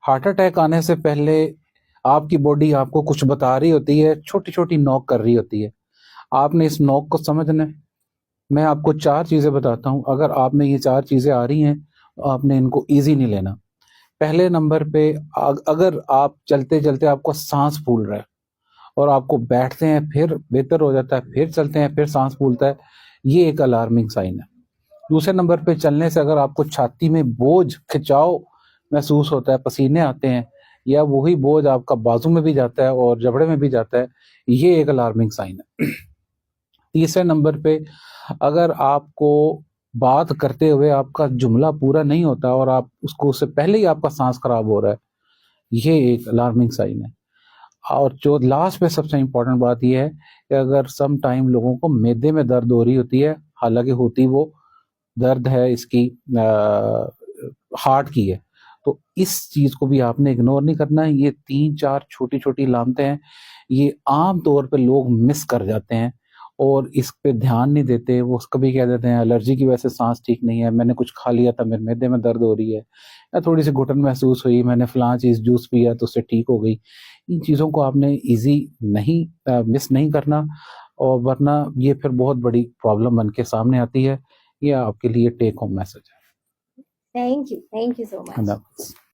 Heart attack आने से पहले आपकी बॉडी आपको कुछ बता रही होती है, छोटी छोटी नॉक कर रही होती है। आपने इस नॉक को समझना है। मैं आपको 4 चीजें बताता हूँ, अगर आप में ये 4 चीजें आ रही हैं तो आपने इनको इजी नहीं लेना। पहले नंबर पे, अगर आप चलते चलते आपको सांस फूल रहा है और आपको बैठते हैं फिर बेहतर हो जाता है, फिर चलते हैं फिर सांस फूलता है, ये एक अलार्मिंग साइन है। दूसरे नंबर पे, चलने से अगर आपको छाती में बोझ, खिंचाव महसूस होता है, पसीने आते हैं, या वही बोझ आपका बाजू में भी जाता है और जबड़े में भी जाता है, ये एक अलार्मिंग साइन है। तीसरे नंबर पे, अगर आपको बात करते हुए आपका जुमला पूरा नहीं होता और आप उसको, उससे पहले ही आपका सांस खराब हो रहा है, ये एक अलार्मिंग साइन है। और जो लास्ट पे सबसे इम्पोर्टेंट बात यह है कि अगर सम टाइम लोगों को मैदे में दर्द हो रही होती है, हालांकि होती वो दर्द है इसकी हार्ट की है, तो इस चीज को भी आपने इग्नोर नहीं करना है। ये 3-4 छोटी छोटी लामतें हैं, ये आम तौर पे लोग मिस कर जाते हैं और इस पे ध्यान नहीं देते। वो कभी कह देते हैं एलर्जी की वजह से सांस ठीक नहीं है, मैंने कुछ खा लिया था, मेरे मैदे में दर्द हो रही है, या थोड़ी सी घुटन महसूस हुई, मैंने फलां चीज जूस पिया तो उससे ठीक हो गई। इन चीजों को आपने इजी नहीं मिस नहीं करना, और वरना ये फिर बहुत बड़ी प्रॉब्लम बन के सामने आती है। ये आपके लिए take home message thank you so much. है।